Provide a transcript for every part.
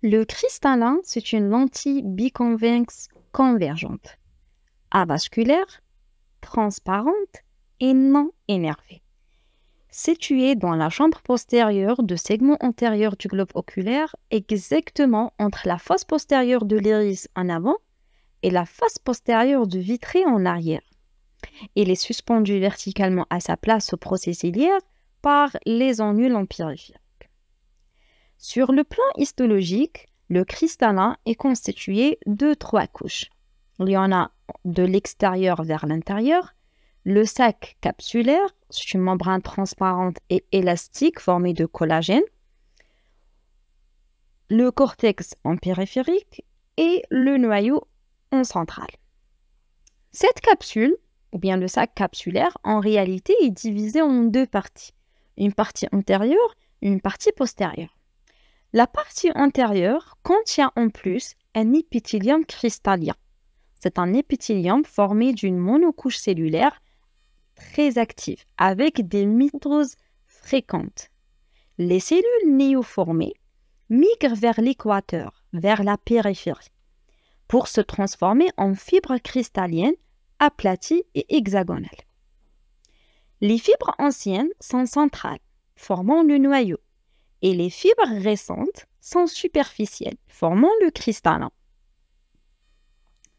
Le cristallin, c'est une lentille biconvexe convergente, avasculaire, transparente et non énervée. Située dans la chambre postérieure du segment antérieur du globe oculaire, exactement entre la face postérieure de l'iris en avant et la face postérieure du vitré en arrière. Il est suspendu verticalement à sa place au procès ciliaire par les annules en périphérique. Sur le plan histologique, le cristallin est constitué de 3 couches. Il y en a de l'extérieur vers l'intérieur, le sac capsulaire, c'est une membrane transparente et élastique formée de collagène, le cortex en périphérique et le noyau en centrale. Cette capsule, ou bien le sac capsulaire, en réalité est divisé en 2 parties, une partie antérieure et une partie postérieure. La partie antérieure contient en plus un épithélium cristallin. C'est un épithélium formé d'une monocouche cellulaire très active, avec des mitoses fréquentes. Les cellules néoformées migrent vers l'équateur, vers la périphérie, pour se transformer en fibres cristalliennes aplaties et hexagonales. Les fibres anciennes sont centrales, formant le noyau, et les fibres récentes sont superficielles, formant le cristallin.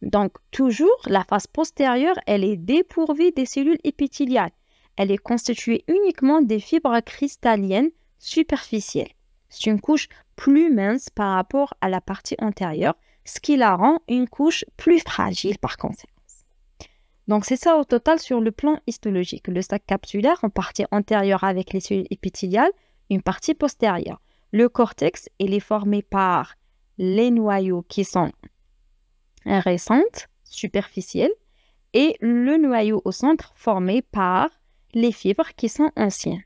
Donc, toujours, la face postérieure, elle est dépourvue des cellules épithéliales. Elle est constituée uniquement des fibres cristalliennes superficielles. C'est une couche plus mince par rapport à la partie antérieure, ce qui la rend une couche plus fragile par conséquent. Donc, c'est ça au total sur le plan histologique. Le sac capsulaire en partie antérieure avec les cellules épithéliales, une partie postérieure. Le cortex, il est formé par les noyaux qui sont récentes, superficielles, et le noyau au centre formé par les fibres qui sont anciennes.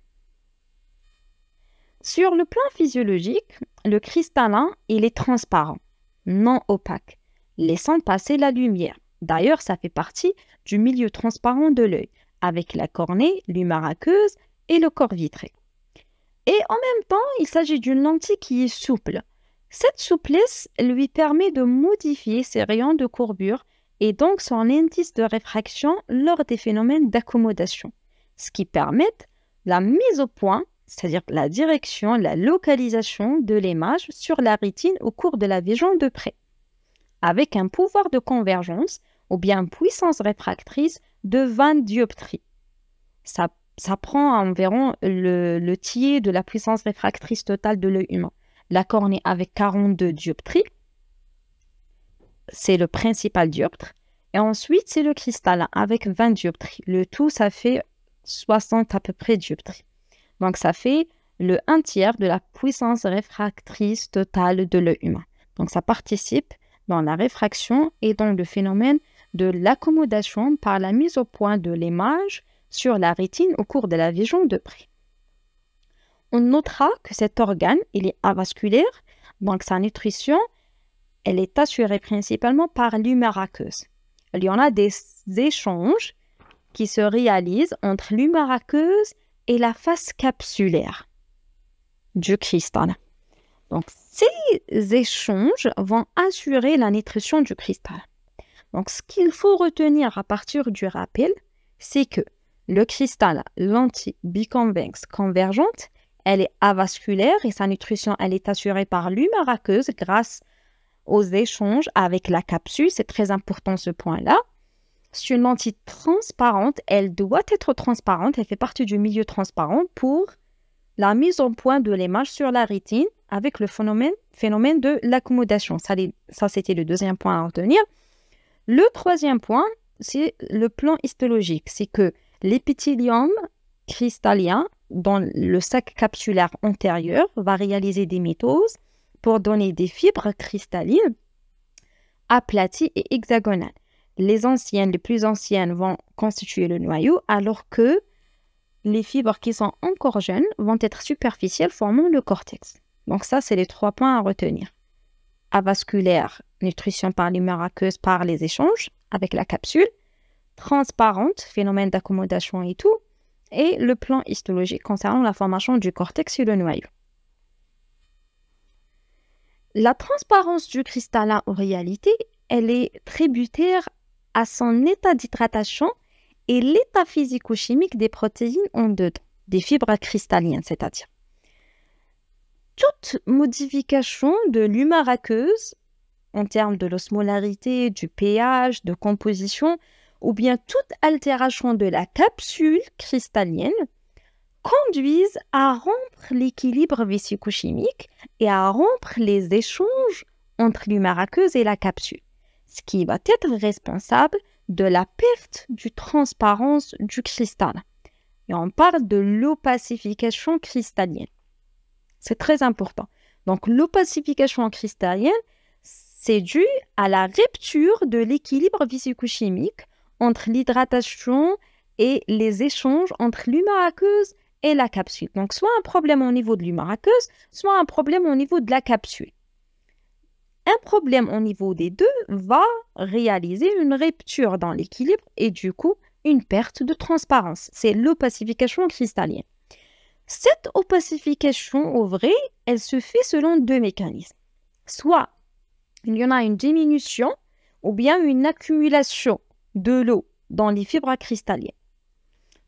Sur le plan physiologique, le cristallin, il est transparent, non opaque, laissant passer la lumière. D'ailleurs, ça fait partie du milieu transparent de l'œil, avec la cornée, l'humeur aqueuse et le corps vitré. Et en même temps, il s'agit d'une lentille qui est souple. Cette souplesse lui permet de modifier ses rayons de courbure et donc son indice de réfraction lors des phénomènes d'accommodation, ce qui permet la mise au point, c'est-à-dire la direction, la localisation de l'image sur la rétine au cours de la vision de près, avec un pouvoir de convergence ou bien puissance réfractrice de 20 dioptries. Ça prend environ le tiers de la puissance réfractrice totale de l'œil humain. La cornée avec 42 dioptries, c'est le principal dioptre. Et ensuite, c'est le cristallin avec 20 dioptries. Le tout, ça fait 60 à peu près dioptries. Donc, ça fait le 1/3 de la puissance réfractrice totale de l'œil humain. Donc, ça participe dans la réfraction et dans le phénomène de l'accommodation par la mise au point de l'image sur la rétine au cours de la vision de près. On notera que cet organe, il est avasculaire, donc sa nutrition, elle est assurée principalement par l'humeur aqueuse. Il y en a des échanges qui se réalisent entre l'humeur aqueuse et la face capsulaire du cristal. Donc, ces échanges vont assurer la nutrition du cristal. Donc, ce qu'il faut retenir à partir du rappel, c'est que le cristal lentille biconvexe convergente, elle est avasculaire et sa nutrition, elle est assurée par l'humeur aqueuse grâce aux échanges avec la capsule. C'est très important ce point-là. C'est une lentille transparente. Elle doit être transparente. Elle fait partie du milieu transparent pour la mise en point de l'image sur la rétine avec le phénomène de l'accommodation. Ça, c'était le deuxième point à retenir. Le troisième point, c'est le plan histologique. C'est que l'épithélium cristallin dans le sac capsulaire antérieur va réaliser des mitoses pour donner des fibres cristallines aplaties et hexagonales. Les plus anciennes vont constituer le noyau, alors que les fibres qui sont encore jeunes vont être superficielles, formant le cortex. Donc ça, c'est les 3 points à retenir. Avasculaire, nutrition par l'humeur aqueuse par les échanges avec la capsule. Transparente, phénomène d'accommodation et tout. Et le plan histologique concernant la formation du cortex et le noyau. La transparence du cristallin, en réalité, elle est tributaire à son état d'hydratation et l'état physico-chimique des protéines en dedans, des fibres cristallines, c'est-à-dire. Toute modification de l'humeur aqueuse, en termes de l'osmolarité, du pH, de composition, ou bien toute altération de la capsule cristalline, conduisent à rompre l'équilibre physico-chimique et à rompre les échanges entre l'humeur aqueuse et la capsule, ce qui va être responsable de la perte de transparence du cristal. Et on parle de l'opacification cristalline. C'est très important. Donc, l'opacification cristalline, c'est dû à la rupture de l'équilibre physico-chimique entre l'hydratation et les échanges entre l'humeur aqueuse et la capsule. Donc, soit un problème au niveau de l'humeur aqueuse, soit un problème au niveau de la capsule. Un problème au niveau des deux va réaliser une rupture dans l'équilibre et du coup, une perte de transparence. C'est l'opacification cristalline. Cette opacification, au vrai, elle se fait selon deux mécanismes. Soit il y en a une diminution ou bien une accumulation de l'eau dans les fibres cristallines.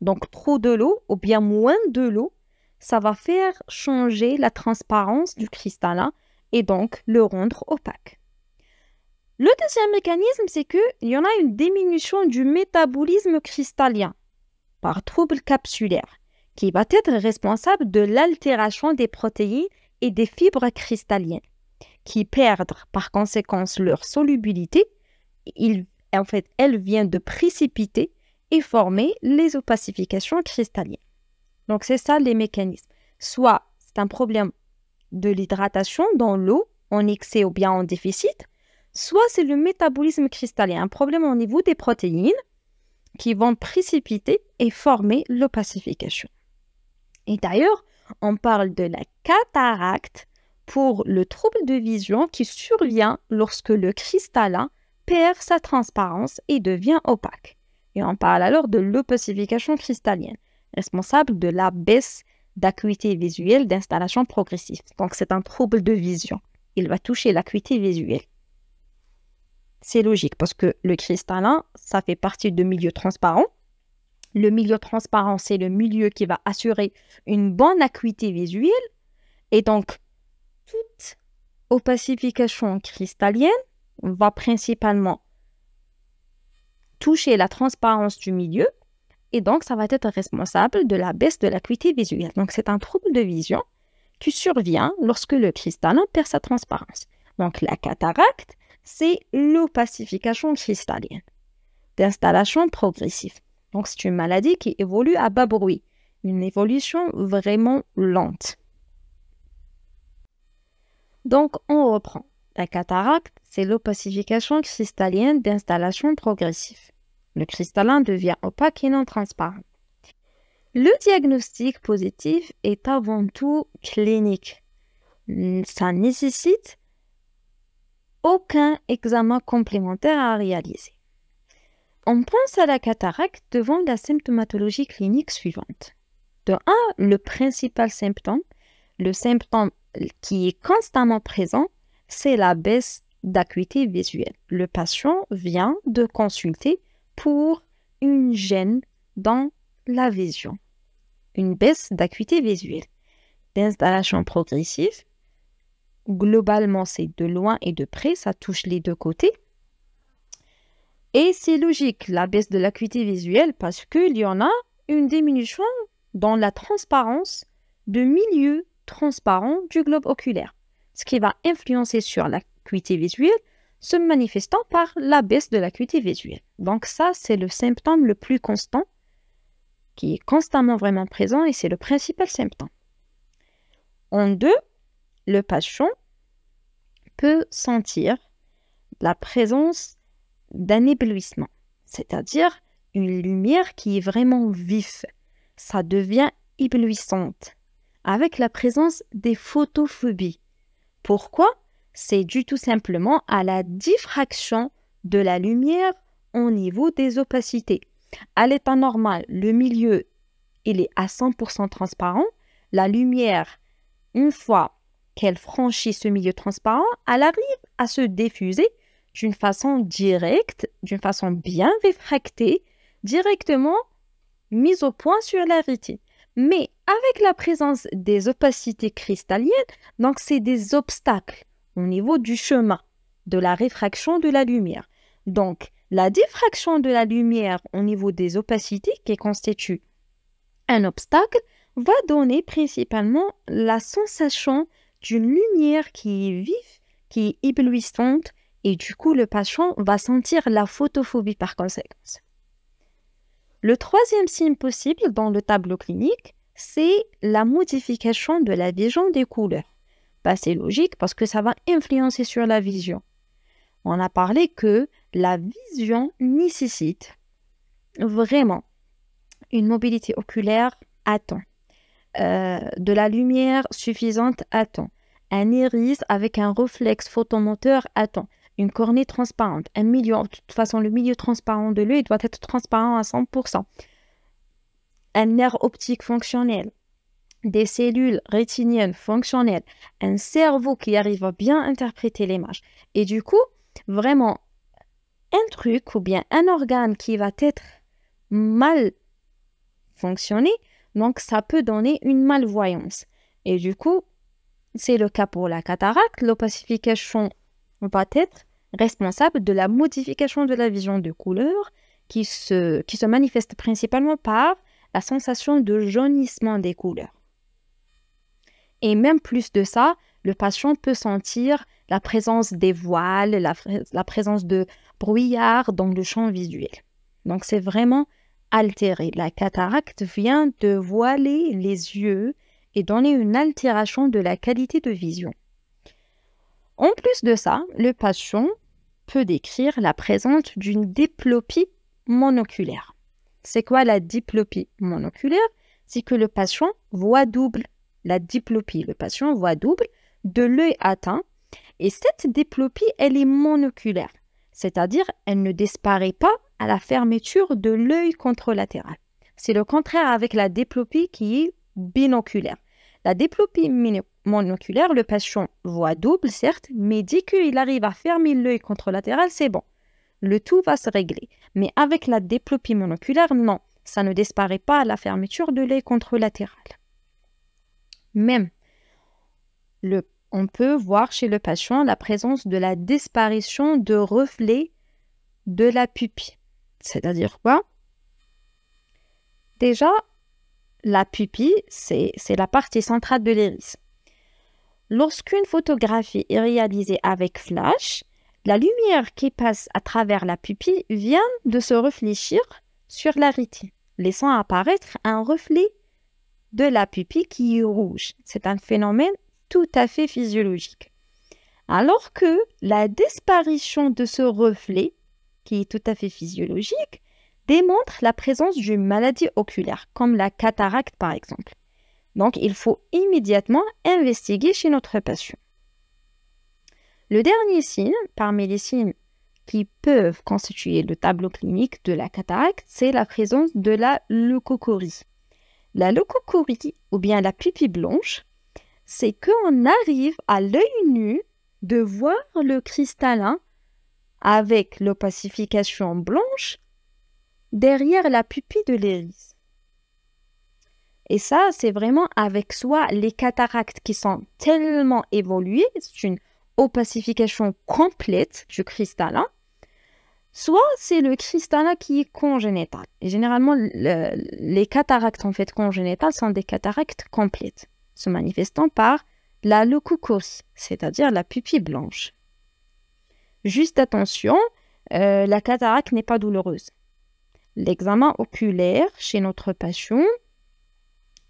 Donc, trop de l'eau ou bien moins de l'eau, ça va faire changer la transparence du cristallin et donc le rendre opaque. Le deuxième mécanisme, c'est qu'il y en a une diminution du métabolisme cristallin par trouble capsulaire qui va être responsable de l'altération des protéines et des fibres cristallines qui perdent par conséquence leur solubilité. Elle vient de précipiter et former les opacifications cristallines. Donc, c'est ça les mécanismes. Soit c'est un problème de l'hydratation dans l'eau, en excès ou bien en déficit, soit c'est le métabolisme cristallin, un problème au niveau des protéines qui vont précipiter et former l'opacification. Et d'ailleurs, on parle de la cataracte pour le trouble de vision qui survient lorsque le cristallin perd sa transparence et devient opaque. Et on parle alors de l'opacification cristalline, responsable de la baisse d'acuité visuelle d'installation progressive. Donc, c'est un trouble de vision. Il va toucher l'acuité visuelle. C'est logique parce que le cristallin, ça fait partie de milieu transparent. Le milieu transparent, c'est le milieu qui va assurer une bonne acuité visuelle. Et donc, toute opacification cristalline va principalement toucher la transparence du milieu et donc ça va être responsable de la baisse de l'acuité visuelle. Donc c'est un trouble de vision qui survient lorsque le cristallin perd sa transparence. Donc la cataracte, c'est l'opacification cristalline d'installation progressive. Donc c'est une maladie qui évolue à bas bruit, une évolution vraiment lente. Donc on reprend. La cataracte, c'est l'opacification cristalline d'installation progressive. Le cristallin devient opaque et non transparent. Le diagnostic positif est avant tout clinique. Ça nécessite aucun examen complémentaire à réaliser. On pense à la cataracte devant la symptomatologie clinique suivante. De 1, le principal symptôme, le symptôme qui est constamment présent, c'est la baisse d'acuité visuelle. Le patient vient de consulter pour une gêne dans la vision, une baisse d'acuité visuelle. D'installation progressive, globalement, c'est de loin et de près, ça touche les deux côtés. Et c'est logique, la baisse de l'acuité visuelle, parce qu'il y en a une diminution dans la transparence de milieu transparent du globe oculaire, ce qui va influencer sur l'acuité visuelle, se manifestant par la baisse de l'acuité visuelle. Donc ça, c'est le symptôme le plus constant, qui est constamment vraiment présent et c'est le principal symptôme. En 2, le patient peut sentir la présence d'un éblouissement, c'est-à-dire une lumière qui est vraiment vive. Ça devient éblouissante, avec la présence des photophobies. Pourquoi? C'est dû tout simplement à la diffraction de la lumière au niveau des opacités. À l'état normal, le milieu il est à 100% transparent. La lumière, une fois qu'elle franchit ce milieu transparent, elle arrive à se diffuser d'une façon directe, d'une façon bien réfractée, directement mise au point sur la rétine. Mais avec la présence des opacités cristalliennes, donc c'est des obstacles au niveau du chemin de la réfraction de la lumière. Donc, la diffraction de la lumière au niveau des opacités qui constitue un obstacle va donner principalement la sensation d'une lumière qui est vive, qui est éblouissante, et du coup, le patient va sentir la photophobie par conséquent. Le troisième signe possible dans le tableau clinique, c'est la modification de la vision des couleurs. C'est logique parce que ça va influencer sur la vision. On a parlé que la vision nécessite vraiment une mobilité oculaire à temps, de la lumière suffisante à temps, un iris avec un réflexe photomoteur à temps, une cornée transparente, un milieu, de toute façon le milieu transparent de l'œil doit être transparent à 100%, un nerf optique fonctionnel, des cellules rétiniennes fonctionnelles, un cerveau qui arrive à bien interpréter l'image. Et du coup, vraiment, un truc ou bien un organe qui va être mal fonctionné, donc ça peut donner une malvoyance. Et du coup, c'est le cas pour la cataracte. L'opacification va être responsable de la modification de la vision de couleur qui se manifeste principalement par la sensation de jaunissement des couleurs. Et même plus de ça, le patient peut sentir la présence des voiles, la présence de brouillard dans le champ visuel. Donc, c'est vraiment altéré. La cataracte vient de voiler les yeux et donner une altération de la qualité de vision. En plus de ça, le patient peut décrire la présence d'une diplopie monoculaire. C'est quoi la diplopie monoculaire? C'est que le patient voit double. La diplopie, le patient voit double de l'œil atteint. Et cette diplopie, elle est monoculaire. C'est-à-dire, elle ne disparaît pas à la fermeture de l'œil contralatéral. C'est le contraire avec la diplopie qui est binoculaire. La diplopie monoculaire, le patient voit double, certes, mais dès qu'il arrive à fermer l'œil contralatéral, c'est bon. Le tout va se régler. Mais avec la diplopie monoculaire, non. Ça ne disparaît pas à la fermeture de l'œil contralatéral. Même, on peut voir chez le patient la présence de la disparition de reflets de la pupille. C'est-à-dire quoi? Déjà, la pupille, c'est la partie centrale de l'iris. Lorsqu'une photographie est réalisée avec flash, la lumière qui passe à travers la pupille vient de se réfléchir sur la rétine, laissant apparaître un reflet de la pupille qui est rouge. C'est un phénomène tout à fait physiologique. Alors que la disparition de ce reflet, qui est tout à fait physiologique, démontre la présence d'une maladie oculaire, comme la cataracte par exemple. Donc, il faut immédiatement investiguer chez notre patient. Le dernier signe, parmi les signes qui peuvent constituer le tableau clinique de la cataracte, c'est la présence de la leucocorie. La leucocorie, ou bien la pupille blanche, c'est qu'on arrive à l'œil nu de voir le cristallin avec l'opacification blanche derrière la pupille de l'iris. Et ça, c'est vraiment avec soit les cataractes qui sont tellement évoluées, c'est une opacification complète du cristallin, soit c'est le cristallin qui est congénital. Et généralement, les cataractes en fait congénitales sont des cataractes complètes, se manifestant par la leucocorie, c'est-à-dire la pupille blanche. Juste attention, la cataracte n'est pas douloureuse. L'examen oculaire chez notre patient,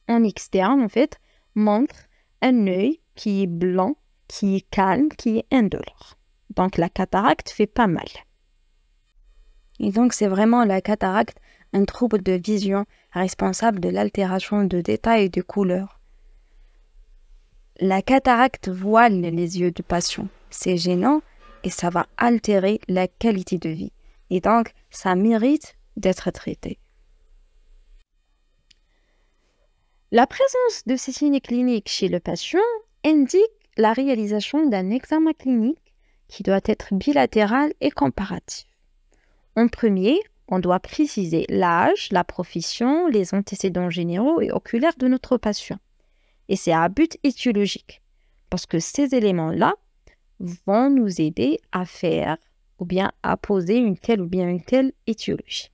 en externe en fait, montre un œil qui est blanc, qui est calme, qui est indolore. Donc la cataracte fait pas mal. Et donc c'est vraiment la cataracte, un trouble de vision responsable de l'altération de détails et de couleurs. La cataracte voile les yeux du patient. C'est gênant et ça va altérer la qualité de vie. Et donc, ça mérite d'être traité. La présence de ces signes cliniques chez le patient indique la réalisation d'un examen clinique qui doit être bilatéral et comparatif. En premier, on doit préciser l'âge, la profession, les antécédents généraux et oculaires de notre patient. Et c'est à but étiologique, parce que ces éléments-là vont nous aider à faire ou bien à poser une telle ou bien une telle étiologie.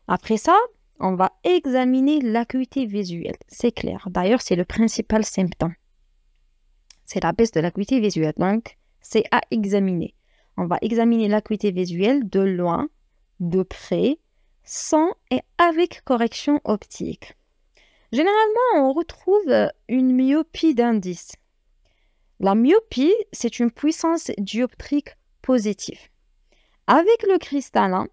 Après ça, on va examiner l'acuité visuelle. C'est clair. D'ailleurs, c'est le principal symptôme. C'est la baisse de l'acuité visuelle. Donc, c'est à examiner. On va examiner l'acuité visuelle de loin, de près, sans et avec correction optique. Généralement, on retrouve une myopie d'indice. La myopie, c'est une puissance dioptrique positive. Avec le cristallin,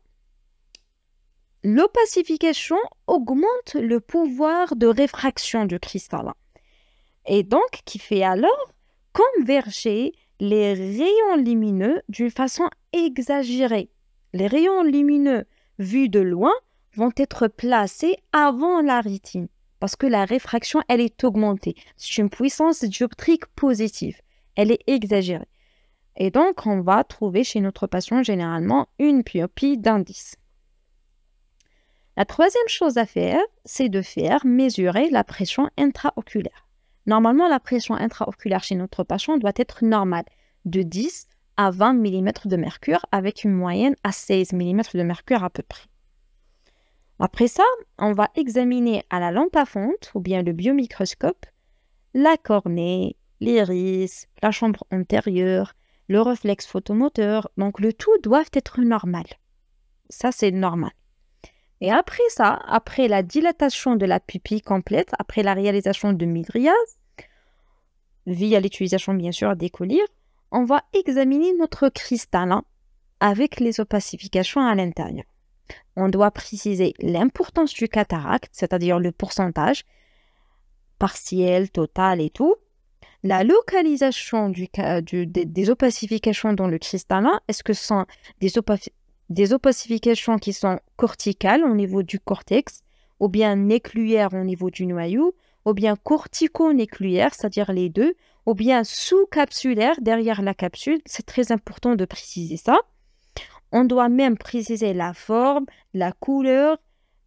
l'opacification augmente le pouvoir de réfraction du cristallin et donc qui fait alors converger les rayons lumineux d'une façon exagérée. Les rayons lumineux vus de loin vont être placés avant la rétine parce que la réfraction, elle est augmentée. C'est une puissance dioptrique positive. Elle est exagérée. Et donc, on va trouver chez notre patient généralement une myopie d'indice. La troisième chose à faire, c'est de faire mesurer la pression intraoculaire. Normalement, la pression intraoculaire chez notre patient doit être normale, de 10 à 20 mm de mercure, avec une moyenne à 16 mm de mercure à peu près. Après ça, on va examiner à la lampe à fonte ou bien le biomicroscope la cornée, l'iris, la chambre antérieure, le réflexe photomoteur. Donc, le tout doit être normal. Ça, c'est normal. Et après ça, après la dilatation de la pupille complète, après la réalisation de mydriase, via l'utilisation bien sûr des collyres, on va examiner notre cristallin avec les opacifications à l'intérieur. On doit préciser l'importance du cataracte, c'est-à-dire le pourcentage partiel, total et tout. La localisation des opacifications dans le cristallin, est-ce que ce sont des opacifications qui sont corticales au niveau du cortex, ou bien nucléaires au niveau du noyau, ou bien cortico-nucléaires, c'est-à-dire les deux, ou bien sous-capsulaires derrière la capsule. C'est très important de préciser ça. On doit même préciser la forme, la couleur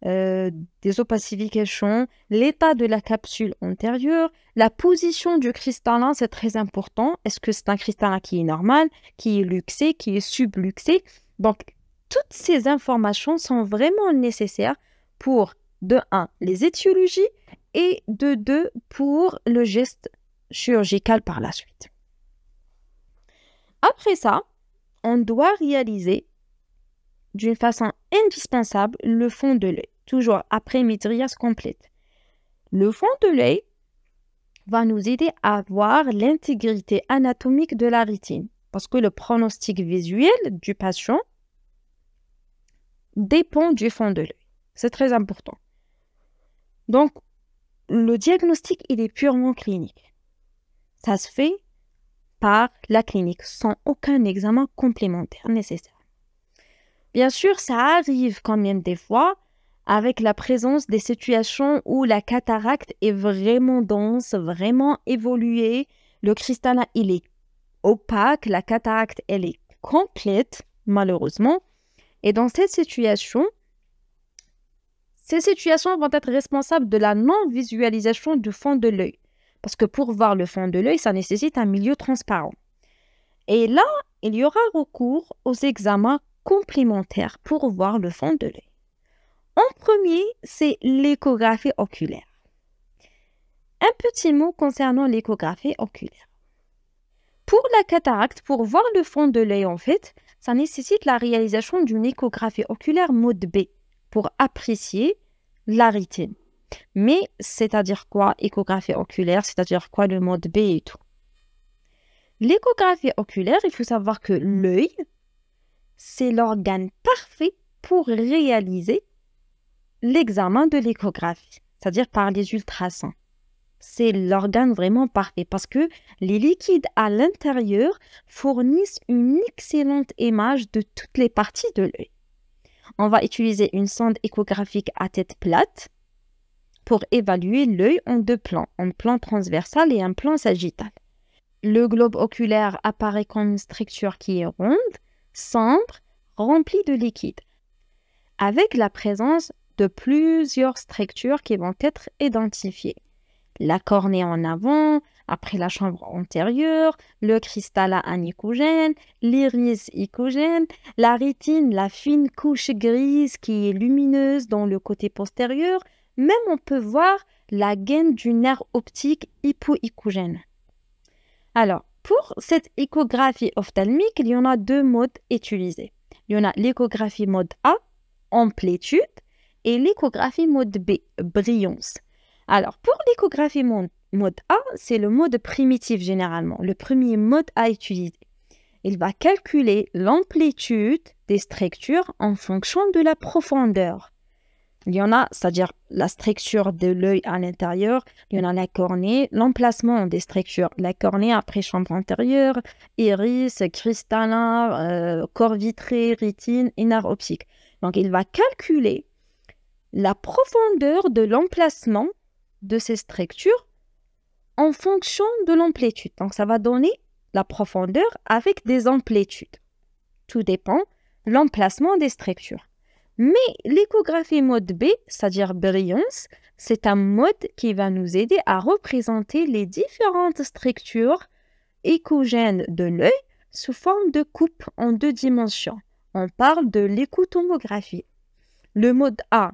des opacifications, l'état de la capsule antérieure, la position du cristallin, c'est très important. Est-ce que c'est un cristallin qui est normal, qui est luxé, qui est subluxé? Donc, toutes ces informations sont vraiment nécessaires pour, de 1, les étiologies et de 2, pour le geste chirurgical par la suite. Après ça, on doit réaliser d'une façon indispensable le fond de l'œil, toujours après mydriase complète. Le fond de l'œil va nous aider à voir l'intégrité anatomique de la rétine, parce que le pronostic visuel du patient dépend du fond de l'œil. C'est très important. Donc, le diagnostic, il est purement clinique. Ça se fait par la clinique, sans aucun examen complémentaire nécessaire. Bien sûr, ça arrive quand même des fois avec la présence des situations où la cataracte est vraiment dense, vraiment évoluée. Le cristallin, il est opaque, la cataracte, elle est complète, malheureusement. Et dans ces situations vont être responsables de la non-visualisation du fond de l'œil. Parce que pour voir le fond de l'œil, ça nécessite un milieu transparent. Et là, il y aura recours aux examens complémentaires pour voir le fond de l'œil. En premier, c'est l'échographie oculaire. Un petit mot concernant l'échographie oculaire. Pour la cataracte, pour voir le fond de l'œil, en fait, ça nécessite la réalisation d'une échographie oculaire mode B pour apprécier la rétine. Mais c'est-à-dire quoi échographie oculaire? C'est-à-dire quoi le mode B et tout? L'échographie oculaire, il faut savoir que l'œil, c'est l'organe parfait pour réaliser l'examen de l'échographie, c'est-à-dire par les ultrasons. C'est l'organe vraiment parfait parce que les liquides à l'intérieur fournissent une excellente image de toutes les parties de l'œil. On va utiliser une sonde échographique à tête plate pour évaluer l'œil en deux plans, un plan transversal et un plan sagittal. le globe oculaire apparaît comme une structure qui est ronde, sombre, remplie de liquide, avec la présence de plusieurs structures qui vont être identifiées. La cornée en avant, après la chambre antérieure, le cristallin anicogène, l'iris icogène, la rétine, la fine couche grise qui est lumineuse dans le côté postérieur. Même on peut voir la gaine du nerf optique hypoicogène. Alors, pour cette échographie ophtalmique, il y en a deux modes utilisés. Il y en a l'échographie mode A, amplitude, et l'échographie mode B, brillance. Alors, pour l'échographie mode A, c'est le mode primitif généralement, le premier mode à utiliser. Il va calculer l'amplitude des structures en fonction de la profondeur. Il y en a, c'est-à-dire la structure de l'œil à l'intérieur, il y en a la cornée, l'emplacement des structures, la cornée après chambre antérieure, iris, cristallin, corps vitré, rétine et nerf optique. Donc, il va calculer la profondeur de l'emplacement de ces structures en fonction de l'amplitude. Donc, ça va donner la profondeur avec des amplitudes. Tout dépend de l'emplacement des structures. Mais l'échographie mode B, c'est-à-dire brillance, c'est un mode qui va nous aider à représenter les différentes structures échogènes de l'œil sous forme de coupe en deux dimensions. On parle de l'échotomographie. Le mode A,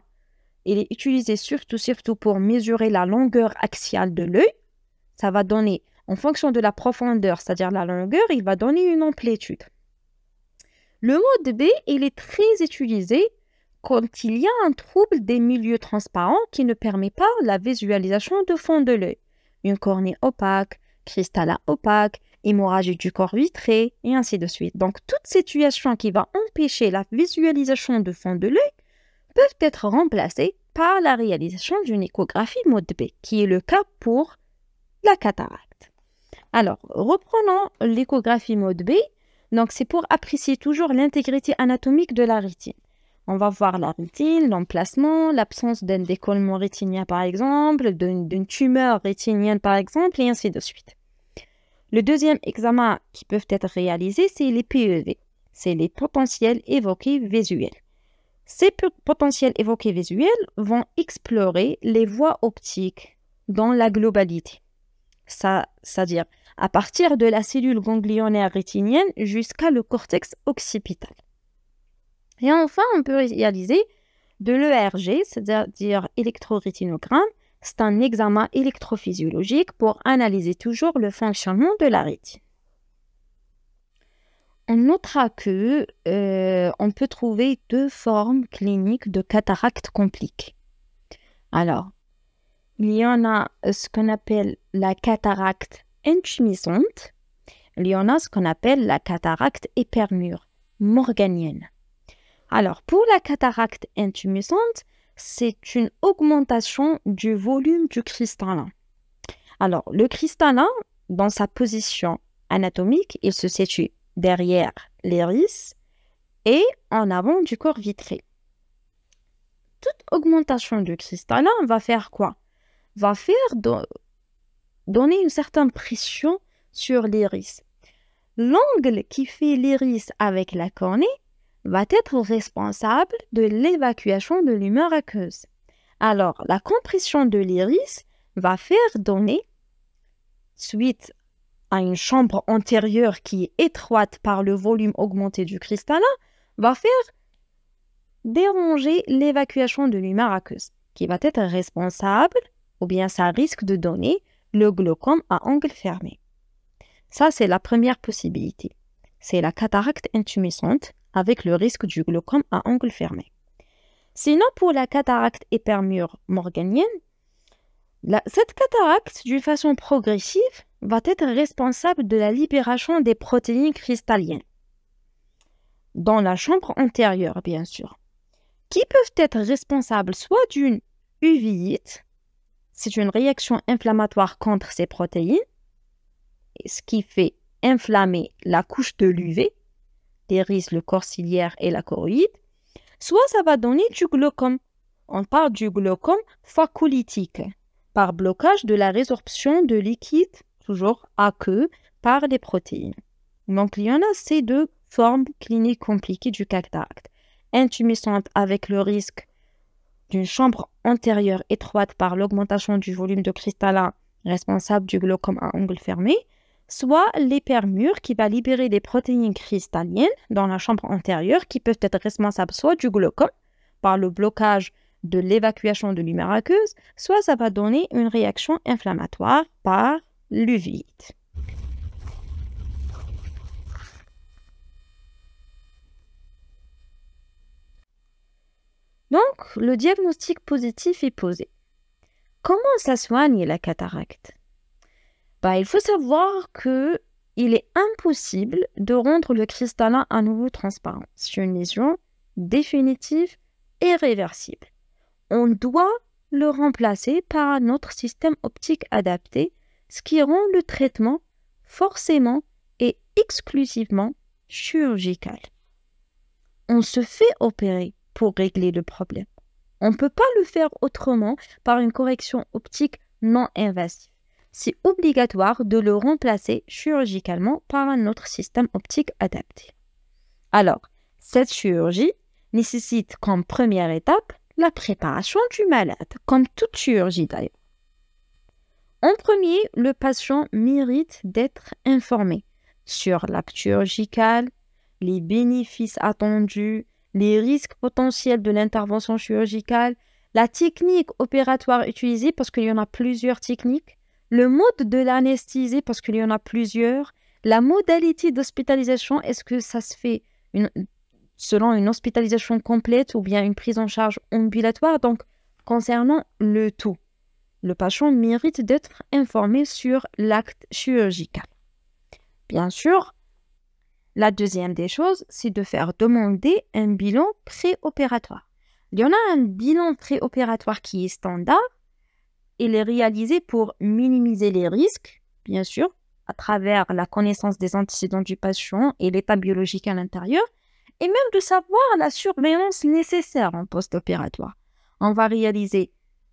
il est utilisé surtout pour mesurer la longueur axiale de l'œil. Ça va donner, en fonction de la profondeur, c'est-à-dire la longueur, il va donner une amplitude. Le mode B, il est très utilisé quand il y a un trouble des milieux transparents qui ne permet pas la visualisation de fond de l'œil. Une cornée opaque, cristallin opaque, hémorragie du corps vitré, et ainsi de suite. Donc, toute situation qui va empêcher la visualisation de fond de l'œil peuvent être remplacées par la réalisation d'une échographie mode B, qui est le cas pour la cataracte. Alors, reprenons l'échographie mode B. Donc, c'est pour apprécier toujours l'intégrité anatomique de la rétine. On va voir la rétine, l'emplacement, l'absence d'un décollement rétinien par exemple, d'une tumeur rétinienne par exemple, et ainsi de suite. Le deuxième examen qui peut être réalisé, c'est les PEV. C'est les potentiels évoqués visuels. Ces potentiels évoqués visuels vont explorer les voies optiques dans la globalité. C'est-à-dire à partir de la cellule ganglionnaire rétinienne jusqu'à le cortex occipital. Et enfin, on peut réaliser de l'ERG, c'est-à-dire électrorétinogramme. C'est un examen électrophysiologique pour analyser toujours le fonctionnement de la rétine. On notera que on peut trouver deux formes cliniques de cataracte compliquée. Alors, il y en a ce qu'on appelle la cataracte intumescente. Il y en a ce qu'on appelle la cataracte hypermure morganienne. Alors, pour la cataracte intumescente, c'est une augmentation du volume du cristallin. Alors, le cristallin, dans sa position anatomique, il se situe derrière l'iris et en avant du corps vitré. Toute augmentation du cristallin va faire quoi? Va faire donner une certaine pression sur l'iris. L'angle qui fait l'iris avec la cornée va être responsable de l'évacuation de l'humeur aqueuse. Alors, la compression de l'iris va faire donner, suite à une chambre antérieure qui est étroite par le volume augmenté du cristallin, va faire déranger l'évacuation de l'humeur aqueuse, qui va être responsable, ou bien ça risque de donner le glaucome à angle fermé. Ça, c'est la première possibilité. C'est la cataracte intumescente avec le risque du glaucome à angle fermé. Sinon, pour la cataracte hypermure morganienne, cette cataracte, d'une façon progressive, va être responsable de la libération des protéines cristalliennes dans la chambre antérieure, bien sûr, qui peuvent être responsables soit d'une uvéite, c'est une réaction inflammatoire contre ces protéines, ce qui fait inflammer la couche de l'UV, l'iris, le corps ciliaire et la choroïde, soit ça va donner du glaucome. On parle du glaucome facolytique, par blocage de la résorption de liquide, toujours aqueux, par les protéines. Donc, il y en a ces deux formes cliniques compliquées du cataracte. Intumescente avec le risque d'une chambre antérieure étroite par l'augmentation du volume de cristallin responsable du glaucome à angle fermé, soit l'hypermure qui va libérer des protéines cristalliennes dans la chambre antérieure qui peuvent être responsables soit du glaucome par le blocage de l'évacuation de lumière aqueuse, soit ça va donner une réaction inflammatoire par l'uvite. Donc, le diagnostic positif est posé. Comment ça soigne la cataracte? Il faut savoir qu'il est impossible de rendre le cristallin à nouveau transparent. C'est une lésion définitive et réversible. On doit le remplacer par un autre système optique adapté, ce qui rend le traitement forcément et exclusivement chirurgical. On se fait opérer pour régler le problème. On ne peut pas le faire autrement par une correction optique non invasive. C'est obligatoire de le remplacer chirurgicalement par un autre système optique adapté. Alors, cette chirurgie nécessite comme première étape la préparation du malade, comme toute chirurgie d'ailleurs. En premier, le patient mérite d'être informé sur l'acte chirurgical, les bénéfices attendus, les risques potentiels de l'intervention chirurgicale, la technique opératoire utilisée parce qu'il y en a plusieurs techniques, le mode de l'anesthésie parce qu'il y en a plusieurs, la modalité d'hospitalisation, est-ce que ça se fait selon une hospitalisation complète ou bien une prise en charge ambulatoire. Donc, concernant le tout, le patient mérite d'être informé sur l'acte chirurgical. Bien sûr, la deuxième des choses, c'est de faire demander un bilan préopératoire. Il y en a un bilan préopératoire qui est standard. Il est réalisé pour minimiser les risques, bien sûr, à travers la connaissance des antécédents du patient et l'état biologique à l'intérieur, et même de savoir la surveillance nécessaire en post-opératoire. On va réaliser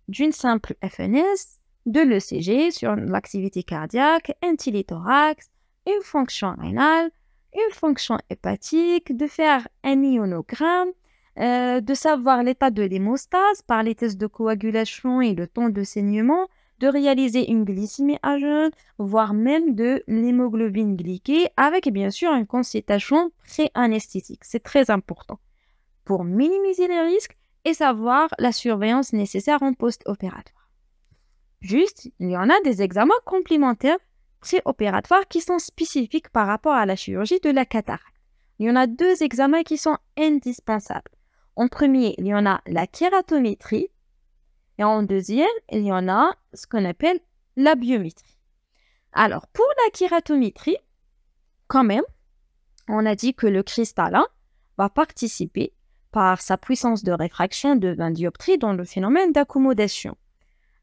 d'une simple FNS, de l'ECG sur l'activité cardiaque, un thyléthorax, une fonction rénale, une fonction hépatique, de faire un ionogramme, de savoir l'état de l'hémostase par les tests de coagulation et le temps de saignement, de réaliser une glycémie à jeun, voire même de l'hémoglobine glyquée, avec bien sûr une consultation pré-anesthésique. C'est très important pour minimiser les risques et savoir la surveillance nécessaire en post-opératoire. Juste, il y en a des examens complémentaires pré-opératoires qui sont spécifiques par rapport à la chirurgie de la cataracte. Il y en a deux examens qui sont indispensables. En premier, il y en a la kératométrie et en deuxième, il y en a ce qu'on appelle la biométrie. Alors, pour la kératométrie, quand même, on a dit que le cristallin va participer par sa puissance de réfraction de 20 dioptries dans le phénomène d'accommodation.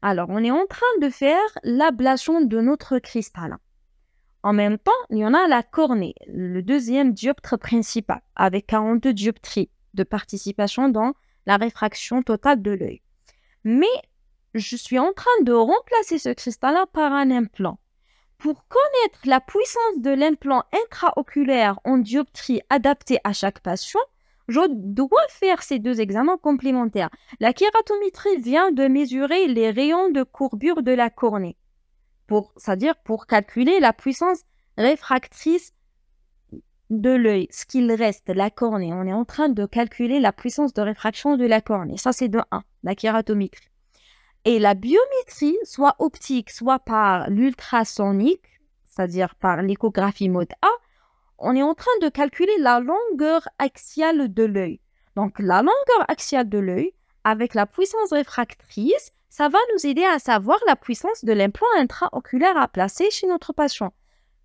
Alors, on est en train de faire l'ablation de notre cristallin. En même temps, il y en a la cornée, le deuxième dioptre principal, avec 42 dioptries de participation dans la réfraction totale de l'œil. Mais je suis en train de remplacer ce cristallin par un implant. Pour connaître la puissance de l'implant intraoculaire en dioptrie adaptée à chaque patient, je dois faire ces deux examens complémentaires. La kératométrie vient de mesurer les rayons de courbure de la cornée, c'est-à-dire pour calculer la puissance réfractrice de l'œil, ce qu'il reste, la cornée. On est en train de calculer la puissance de réfraction de la cornée. Ça, c'est de 1, la kératométrie. Et la biométrie, soit optique, soit par l'ultrasonique, c'est-à-dire par l'échographie mode A, on est en train de calculer la longueur axiale de l'œil. Donc, la longueur axiale de l'œil, avec la puissance réfractrice, ça va nous aider à savoir la puissance de l'implant intraoculaire à placer chez notre patient.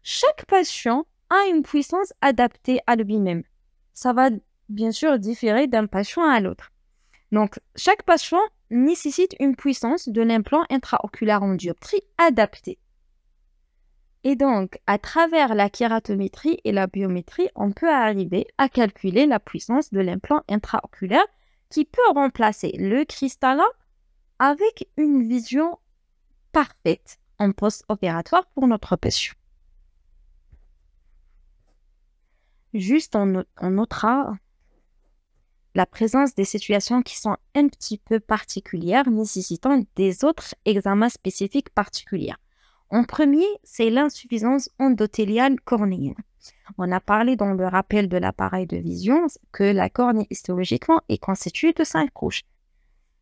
Chaque patient a une puissance adaptée à lui-même. Ça va bien sûr différer d'un patient à l'autre. Donc, chaque patient nécessite une puissance de l'implant intraoculaire en dioptrie adaptée. Et donc, à travers la kératométrie et la biométrie, on peut arriver à calculer la puissance de l'implant intraoculaire qui peut remplacer le cristallin avec une vision parfaite en post-opératoire pour notre patient. Juste, on notera la présence des situations qui sont un petit peu particulières, nécessitant des autres examens spécifiques particuliers. En premier, c'est l'insuffisance endothéliale cornéenne. On a parlé dans le rappel de l'appareil de vision que la cornée histologiquement est constituée de 5 couches.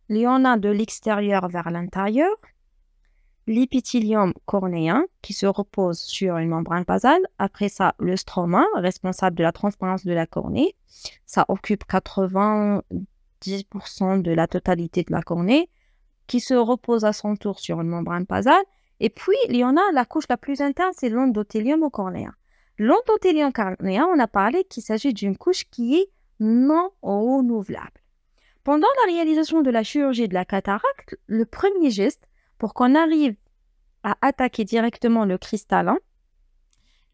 Il y en a de l'extérieur vers l'intérieur, l'épithélium cornéen qui se repose sur une membrane basale. Après ça, le stroma, responsable de la transparence de la cornée. Ça occupe 90% de la totalité de la cornée, qui se repose à son tour sur une membrane basale. Et puis, il y en a la couche la plus interne, c'est l'endothélium cornéen. L'endothélium cornéen, on a parlé qu'il s'agit d'une couche qui est non renouvelable. Pendant la réalisation de la chirurgie de la cataracte, le premier geste, pour qu'on arrive à attaquer directement le cristallin,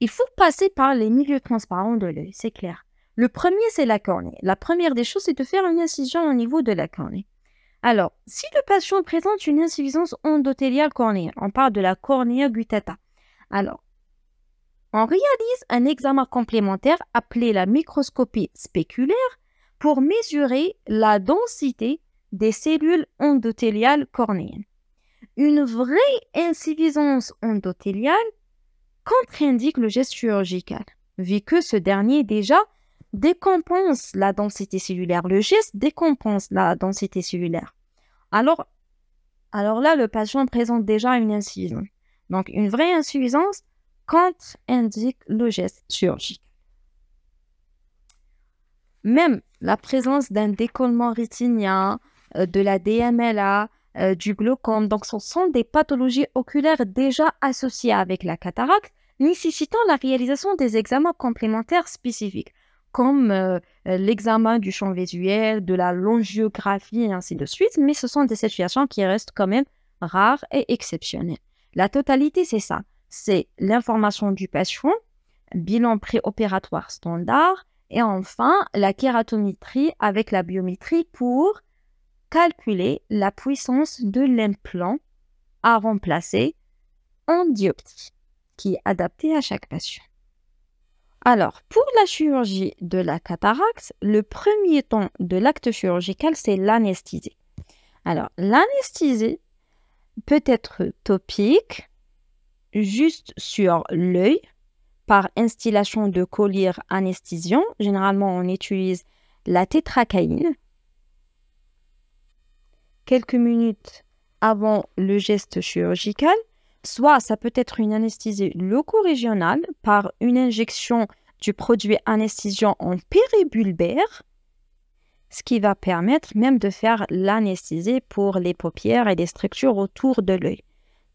il faut passer par les milieux transparents de l'œil, c'est clair. Le premier, c'est la cornée. La première des choses, c'est de faire une incision au niveau de la cornée. Alors, si le patient présente une insuffisance endothéliale cornéenne, on parle de la cornea guttata. Alors, on réalise un examen complémentaire appelé la microscopie spéculaire pour mesurer la densité des cellules endothéliales cornéennes. Une vraie insuffisance endothéliale contre-indique le geste chirurgical, vu que ce dernier déjà décompense la densité cellulaire. Le geste décompense la densité cellulaire. Alors là, le patient présente déjà une insuffisance. Donc, une vraie insuffisance contre-indique le geste chirurgical. Même la présence d'un décollement rétinien, de la DMLA, du glaucome, donc ce sont des pathologies oculaires déjà associées avec la cataracte, nécessitant la réalisation des examens complémentaires spécifiques, comme l'examen du champ visuel, de la longiographie et ainsi de suite, mais ce sont des situations qui restent quand même rares et exceptionnelles. La totalité, c'est ça, c'est l'information du patient, bilan préopératoire standard, et enfin la kératométrie avec la biométrie pour calculer la puissance de l'implant à remplacer en dioptrie, qui est adapté à chaque patient. Alors, pour la chirurgie de la cataracte, le premier temps de l'acte chirurgical, c'est l'anesthésie. Alors, l'anesthésie peut être topique, juste sur l'œil, par instillation de collyre anesthésiant. Généralement, on utilise la tétracaïne. Quelques minutes avant le geste chirurgical, soit ça peut être une anesthésie loco-régionale par une injection du produit anesthésiant en péribulbaire, ce qui va permettre même de faire l'anesthésie pour les paupières et les structures autour de l'œil.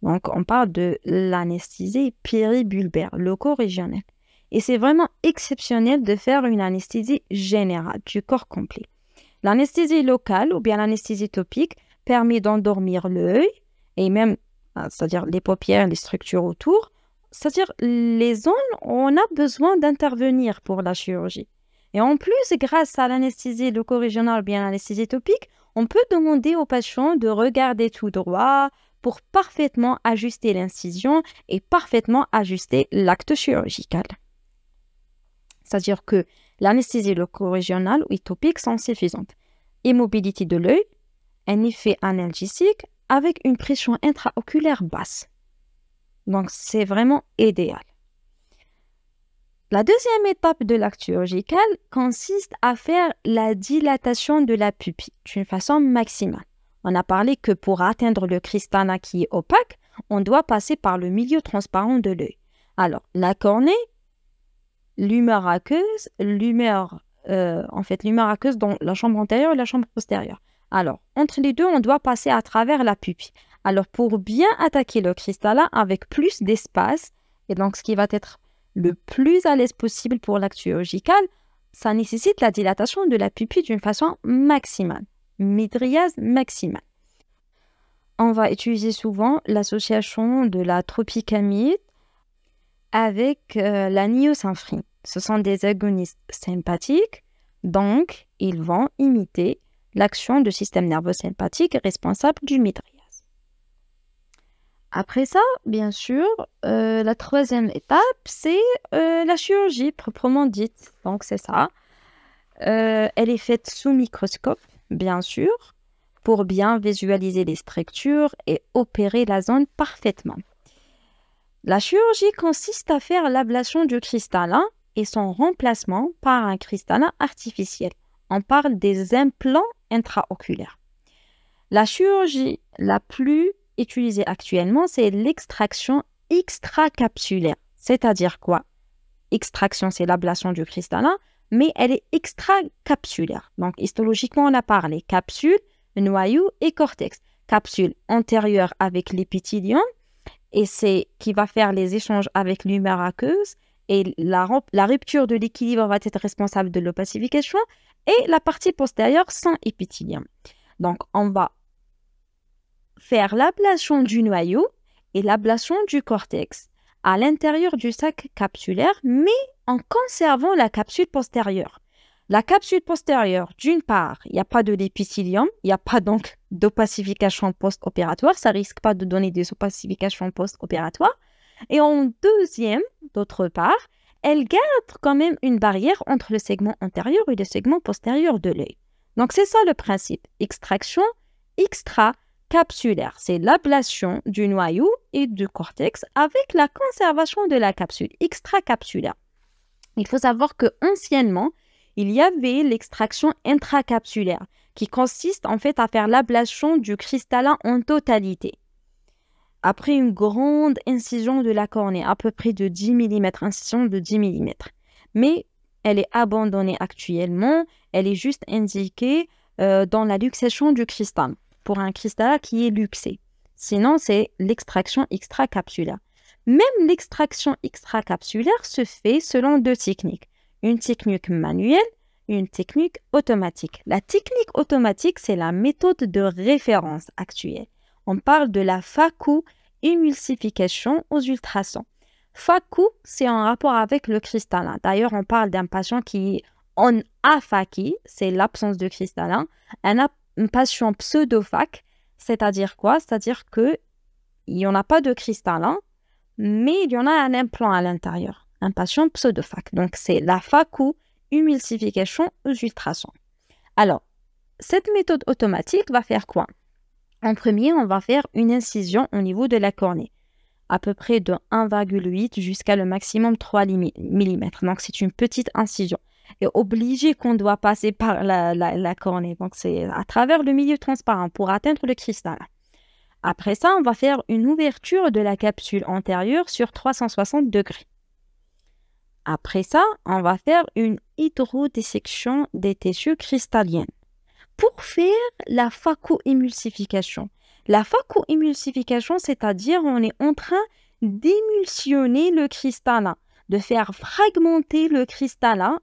Donc, on parle de l'anesthésie péribulbaire, loco-régionale. Et c'est vraiment exceptionnel de faire une anesthésie générale du corps complet. L'anesthésie locale ou bien l'anesthésie topique permet d'endormir l'œil et même, c'est-à-dire les paupières, les structures autour, c'est-à-dire les zones où on a besoin d'intervenir pour la chirurgie. Et en plus, grâce à l'anesthésie loco-régionale ou bien l'anesthésie topique, on peut demander au patient de regarder tout droit pour parfaitement ajuster l'incision et parfaitement ajuster l'acte chirurgical. C'est-à-dire que l'anesthésie loco-régionale ou topique sont suffisantes. Immobilité de l'œil, un effet analgésique avec une pression intraoculaire basse. Donc, c'est vraiment idéal. La deuxième étape de l'acte chirurgical consiste à faire la dilatation de la pupille d'une façon maximale. On a parlé que pour atteindre le cristallin qui est opaque, on doit passer par le milieu transparent de l'œil. Alors, la cornée, l'humeur aqueuse, l'humeur aqueuse dans la chambre antérieure et la chambre postérieure. Alors, entre les deux, on doit passer à travers la pupille. Alors, pour bien attaquer le cristallin avec plus d'espace, et donc ce qui va être le plus à l'aise possible pour l'acte chirurgical, ça nécessite la dilatation de la pupille d'une façon maximale. Mydriase maximale. On va utiliser souvent l'association de la tropicamide avec la niosynphrine. Ce sont des agonistes sympathiques, donc ils vont imiter l'action du système nerveux sympathique responsable du mydriase. Après ça, bien sûr, la troisième étape, c'est la chirurgie proprement dite. Donc, c'est ça. Elle est faite sous microscope, bien sûr, pour bien visualiser les structures et opérer la zone parfaitement. La chirurgie consiste à faire l'ablation du cristallin et son remplacement par un cristallin artificiel. On parle des implants intraoculaires. La chirurgie la plus utilisée actuellement, c'est l'extraction extracapsulaire. C'est-à-dire quoi? Extraction, c'est l'ablation du cristallin, mais elle est extracapsulaire. Donc, histologiquement, on a parlé capsule, noyau et cortex. Capsule antérieure avec l'épithélium, et c'est qui va faire les échanges avec l'humeur aqueuse, et la rupture de l'équilibre va être responsable de l'opacification, et la partie postérieure sans épithélium. Donc, on va faire l'ablation du noyau et l'ablation du cortex à l'intérieur du sac capsulaire, mais en conservant la capsule postérieure. La capsule postérieure, d'une part, il n'y a pas de l'épithélium, il n'y a pas donc d'opacification post-opératoire, ça ne risque pas de donner des opacifications post-opératoires. Et en deuxième, d'autre part, elle garde quand même une barrière entre le segment antérieur et le segment postérieur de l'œil. Donc c'est ça le principe, extraction extracapsulaire. C'est l'ablation du noyau et du cortex avec la conservation de la capsule extracapsulaire. Il faut savoir qu'anciennement, il y avait l'extraction intracapsulaire qui consiste en fait à faire l'ablation du cristallin en totalité. Après une grande incision de la cornée, à peu près de 10 mm, incision de 10 mm. Mais elle est abandonnée actuellement, elle est juste indiquée dans la luxation du cristal, pour un cristal qui est luxé. Sinon, c'est l'extraction extracapsulaire. Même l'extraction extracapsulaire se fait selon deux techniques. Une technique manuelle, une technique automatique. La technique automatique, c'est la méthode de référence actuelle. On parle de la phaco-émulsification aux ultrasons. Phaco, c'est en rapport avec le cristallin. D'ailleurs, on parle d'un patient qui est en aphakie, c'est l'absence de cristallin. Un patient pseudophaque, c'est-à-dire quoi? C'est-à-dire qu'il n'y en a pas de cristallin, mais il y en a un implant à l'intérieur. Un patient pseudophaque. Donc, c'est la phaco-émulsification aux ultrasons. Alors, cette méthode automatique va faire quoi? En premier, on va faire une incision au niveau de la cornée, à peu près de 1,8 jusqu'à le maximum 3 mm. Donc, c'est une petite incision. Et obligé qu'on doit passer par la cornée. Donc, c'est à travers le milieu transparent pour atteindre le cristal. Après ça, on va faire une ouverture de la capsule antérieure sur 360 degrés. Après ça, on va faire une hydrodissection des tissus cristalliens pour faire la phaco-émulsification. La phaco-émulsification, c'est-à-dire on est en train d'émulsionner le cristallin, de faire fragmenter le cristallin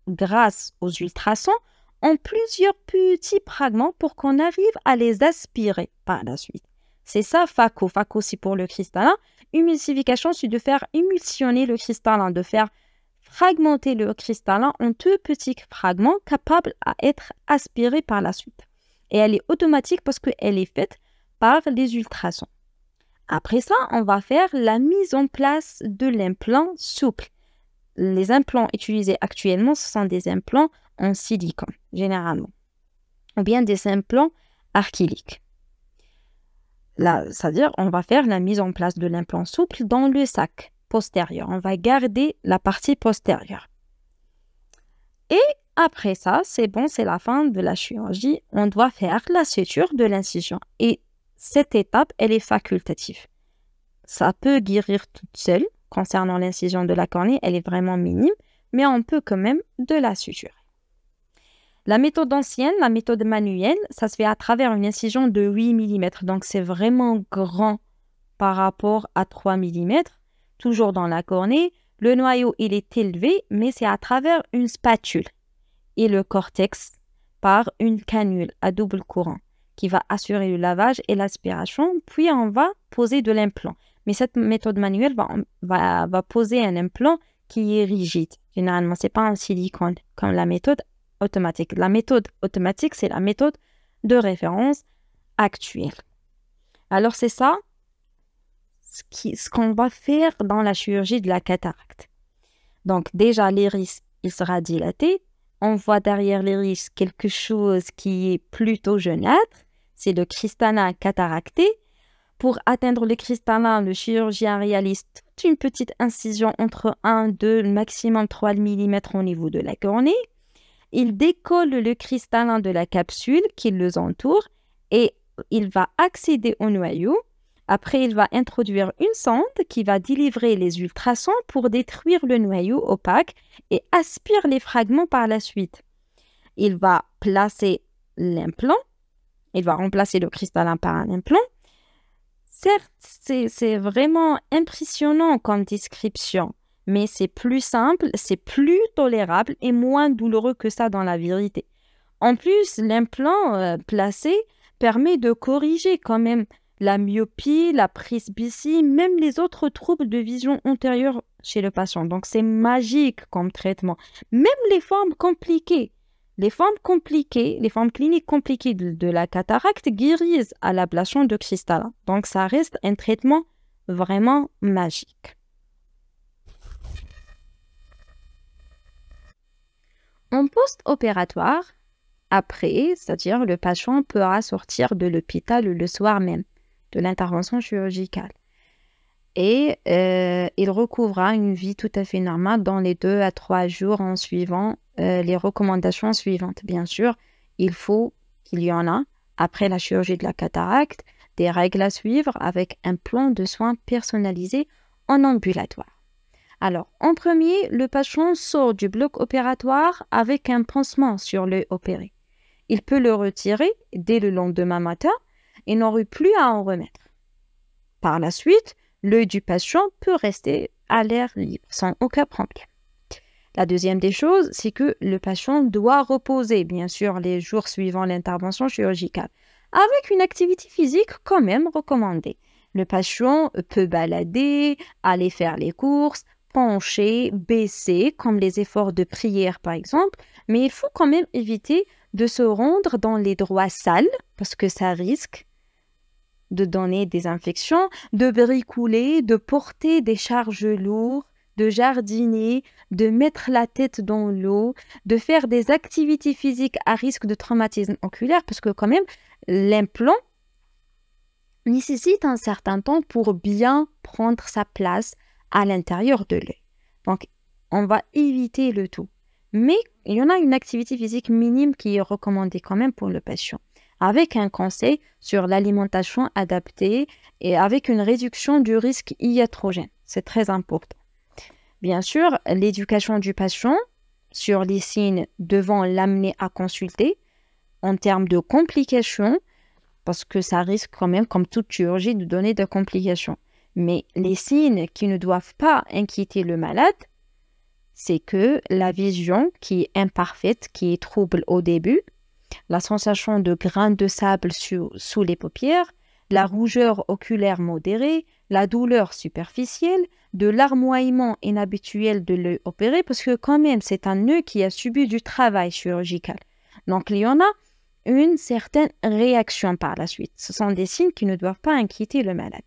grâce aux ultrasons en plusieurs petits fragments pour qu'on arrive à les aspirer par la suite. C'est ça, phaco. Phaco, c'est pour le cristallin. Émulsification, c'est de faire émulsionner le cristallin, de faire fragmenter le cristallin en deux petits fragments capables à être aspirés par la suite. Et elle est automatique parce qu'elle est faite par les ultrasons. Après ça, on va faire la mise en place de l'implant souple. Les implants utilisés actuellement, ce sont des implants en silicone, généralement, ou bien des implants acryliques. Là, c'est-à-dire, on va faire la mise en place de l'implant souple dans le sac postérieur. On va garder la partie postérieure. Et après ça, c'est bon, c'est la fin de la chirurgie. On doit faire la suture de l'incision. Et cette étape, elle est facultative. Ça peut guérir toute seule. Concernant l'incision de la cornée, elle est vraiment minime, mais on peut quand même de la suturer. La méthode ancienne, la méthode manuelle, ça se fait à travers une incision de 8 mm. Donc, c'est vraiment grand par rapport à 3 mm. Toujours dans la cornée, le noyau, il est élevé, mais c'est à travers une spatule. Et le cortex par une canule à double courant qui va assurer le lavage et l'aspiration. Puis, on va poser de l'implant. Mais cette méthode manuelle va poser un implant qui est rigide. Généralement, ce n'est pas en silicone comme la méthode automatique. La méthode automatique, c'est la méthode de référence actuelle. Alors, c'est ça ce qu'on va faire dans la chirurgie de la cataracte. Donc déjà, l'iris, il sera dilaté. On voit derrière l'iris quelque chose qui est plutôt jaunâtre. C'est le cristallin cataracté. Pour atteindre le cristallin, le chirurgien réalise toute une petite incision entre 1, 2, maximum 3 mm au niveau de la cornée. Il décolle le cristallin de la capsule qui les entoure et il va accéder au noyau. Après, il va introduire une sonde qui va délivrer les ultrasons pour détruire le noyau opaque et aspire les fragments par la suite. Il va placer l'implant. Il va remplacer le cristallin par un implant. Certes, c'est vraiment impressionnant comme description, mais c'est plus simple, c'est plus tolérable et moins douloureux que ça dans la vérité. En plus, l'implant placé permet de corriger quand même la myopie, la presbytie, même les autres troubles de vision antérieure chez le patient. Donc, c'est magique comme traitement. Même les formes compliquées. Les formes cliniques compliquées de la cataracte guérissent à l'ablation de cristallin. Donc, ça reste un traitement vraiment magique. En post-opératoire, après, c'est-à-dire le patient pourra sortir de l'hôpital le soir même de l'intervention chirurgicale. Et il recouvrera une vie tout à fait normale dans les 2 à 3 jours en suivant les recommandations suivantes. Bien sûr, il faut qu'il y en a, après la chirurgie de la cataracte, des règles à suivre avec un plan de soins personnalisé en ambulatoire. Alors, en premier, le patient sort du bloc opératoire avec un pansement sur l'œil opéré. Il peut le retirer dès le lendemain matin et n'aurait plus à en remettre. Par la suite, l'œil du patient peut rester à l'air libre sans aucun problème. La deuxième des choses, c'est que le patient doit reposer, bien sûr, les jours suivant l'intervention chirurgicale, avec une activité physique quand même recommandée. Le patient peut balader, aller faire les courses, pencher, baisser, comme les efforts de prière par exemple, mais il faut quand même éviter de se rendre dans les endroits sales, parce que ça risque de donner des infections, de bricoler, de porter des charges lourdes, de jardiner, de mettre la tête dans l'eau, de faire des activités physiques à risque de traumatisme oculaire, parce que quand même, l'implant nécessite un certain temps pour bien prendre sa place à l'intérieur de l'œil. Donc, on va éviter le tout. Mais il y en a une activité physique minime qui est recommandée quand même pour le patient, avec un conseil sur l'alimentation adaptée et avec une réduction du risque iatrogène. C'est très important. Bien sûr, l'éducation du patient sur les signes devant l'amener à consulter en termes de complications, parce que ça risque quand même, comme toute chirurgie, de donner des complications. Mais les signes qui ne doivent pas inquiéter le malade, c'est que la vision qui est imparfaite, qui est trouble au début, la sensation de grains de sable sous les paupières, la rougeur oculaire modérée, la douleur superficielle, de larmoiement inhabituel de l'œil opéré, parce que quand même, c'est un œil qui a subi du travail chirurgical. Donc, il y en a une certaine réaction par la suite. Ce sont des signes qui ne doivent pas inquiéter le malade.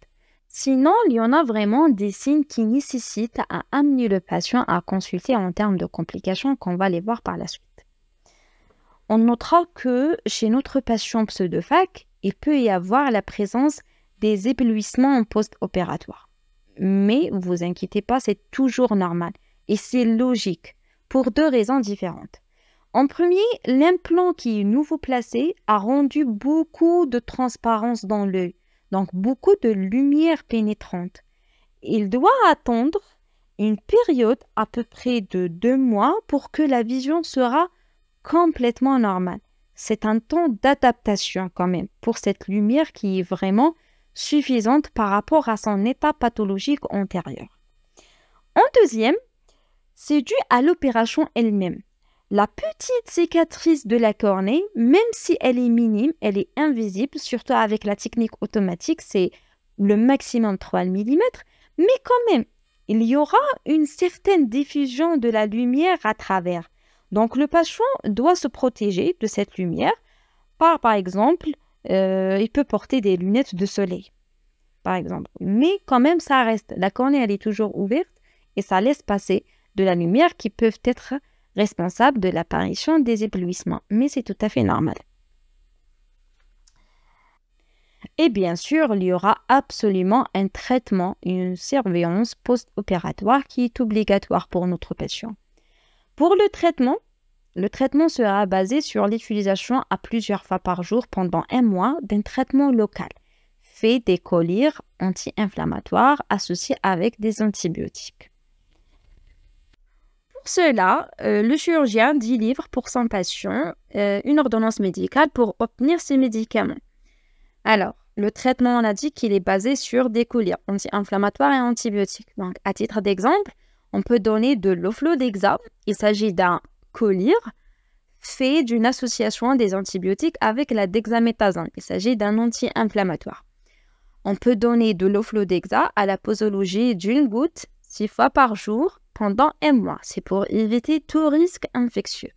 Sinon, il y en a vraiment des signes qui nécessitent à amener le patient à consulter en termes de complications qu'on va les voir par la suite. On notera que chez notre patient pseudo-phaque, il peut y avoir la présence des éblouissements en post-opératoire. Mais ne vous inquiétez pas, c'est toujours normal et c'est logique pour 2 raisons différentes. En premier, l'implant qui est nouveau placé a rendu beaucoup de transparence dans l'œil, donc beaucoup de lumière pénétrante. Il doit attendre une période à peu près de 2 mois pour que la vision sera complètement normale. C'est un temps d'adaptation quand même pour cette lumière qui est vraiment suffisante par rapport à son état pathologique antérieur. En deuxième, c'est dû à l'opération elle-même. La petite cicatrice de la cornée, même si elle est minime, elle est invisible, surtout avec la technique automatique, c'est le maximum 3 mm, mais quand même, il y aura une certaine diffusion de la lumière à travers. Donc, le patient doit se protéger de cette lumière par exemple, il peut porter des lunettes de soleil. par exemple. Mais quand même, ça reste. La cornée, elle est toujours ouverte et ça laisse passer de la lumière qui peut être responsable de l'apparition des éblouissements. Mais c'est tout à fait normal. Et bien sûr, il y aura absolument un traitement, une surveillance post-opératoire qui est obligatoire pour notre patient. Pour le traitement sera basé sur l'utilisation à plusieurs fois par jour pendant 1 mois d'un traitement local, fait des collyres anti-inflammatoires associés avec des antibiotiques. Pour cela, le chirurgien délivre pour son patient une ordonnance médicale pour obtenir ces médicaments. Alors, le traitement, on a dit qu'il est basé sur des collyres anti-inflammatoires et antibiotiques. Donc, à titre d'exemple, on peut donner de l'oflodexa. Il s'agit d'un collyre fait d'une association des antibiotiques avec la dexaméthasone. Il s'agit d'un anti-inflammatoire. On peut donner de l'oflodexa à la posologie d'une goutte 6 fois par jour pendant 1 mois. C'est pour éviter tout risque infectieux.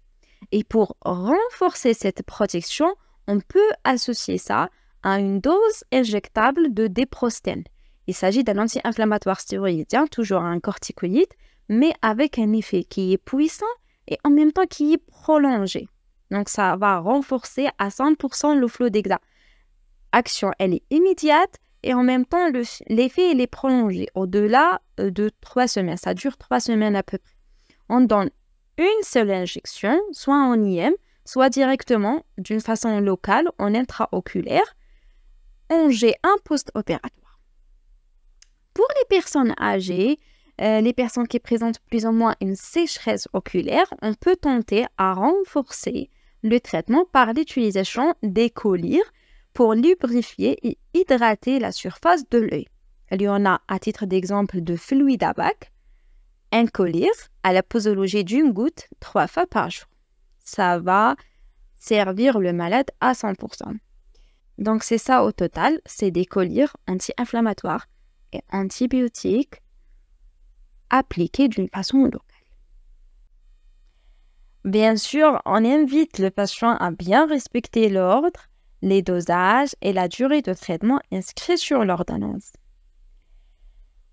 Et pour renforcer cette protection, on peut associer ça à une dose injectable de déprostène. Il s'agit d'un anti-inflammatoire stéroïdien, toujours un corticoïde, mais avec un effet qui est puissant et en même temps qui est prolongé. Donc, ça va renforcer à 100% l'oflodexa. Action, elle est immédiate et en même temps, l'effet, il est prolongé au-delà de 3 semaines. Ça dure 3 semaines à peu près. On donne une seule injection, soit en IM, soit directement d'une façon locale, en intraoculaire, en G1 post-opératoire. Pour les personnes âgées, les personnes qui présentent plus ou moins une sécheresse oculaire, on peut tenter à renforcer le traitement par l'utilisation des collyres pour lubrifier et hydrater la surface de l'œil. Il y en a à titre d'exemple de Fluidabac, un collyre à la posologie d'une goutte 3 fois par jour. Ça va servir le malade à 100%. Donc c'est ça au total, c'est des collyres anti-inflammatoires et antibiotiques appliqués d'une façon locale. Bien sûr, on invite le patient à bien respecter l'ordre, les dosages et la durée de traitement inscrits sur l'ordonnance.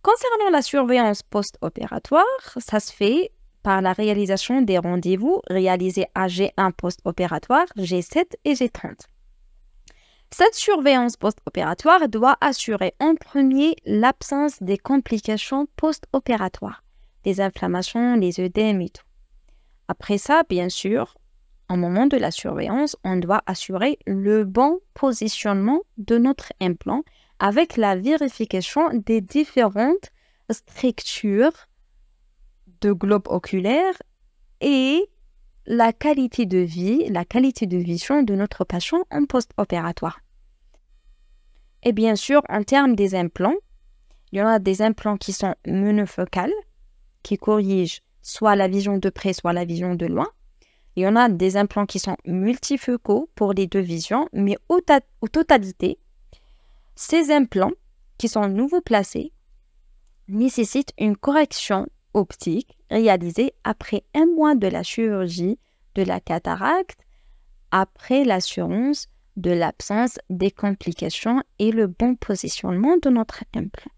Concernant la surveillance post-opératoire, ça se fait par la réalisation des rendez-vous réalisés à G1 post-opératoire, G7 et G30. Cette surveillance post-opératoire doit assurer en premier l'absence des complications post-opératoires, les inflammations, les œdèmes et tout. Après ça, bien sûr, au moment de la surveillance, on doit assurer le bon positionnement de notre implant avec la vérification des différentes structures de globe oculaire et la qualité de vision de notre patient en post-opératoire. Et bien sûr, en termes des implants, il y en a des implants qui sont monofocales, qui corrigent soit la vision de près, soit la vision de loin. Il y en a des implants qui sont multifocaux pour les deux visions, mais au totalité, ces implants qui sont nouveau placés nécessitent une correction optique réalisée après 1 mois de la chirurgie de la cataracte, après l'assurance de l'absence des complications et le bon positionnement de notre implant.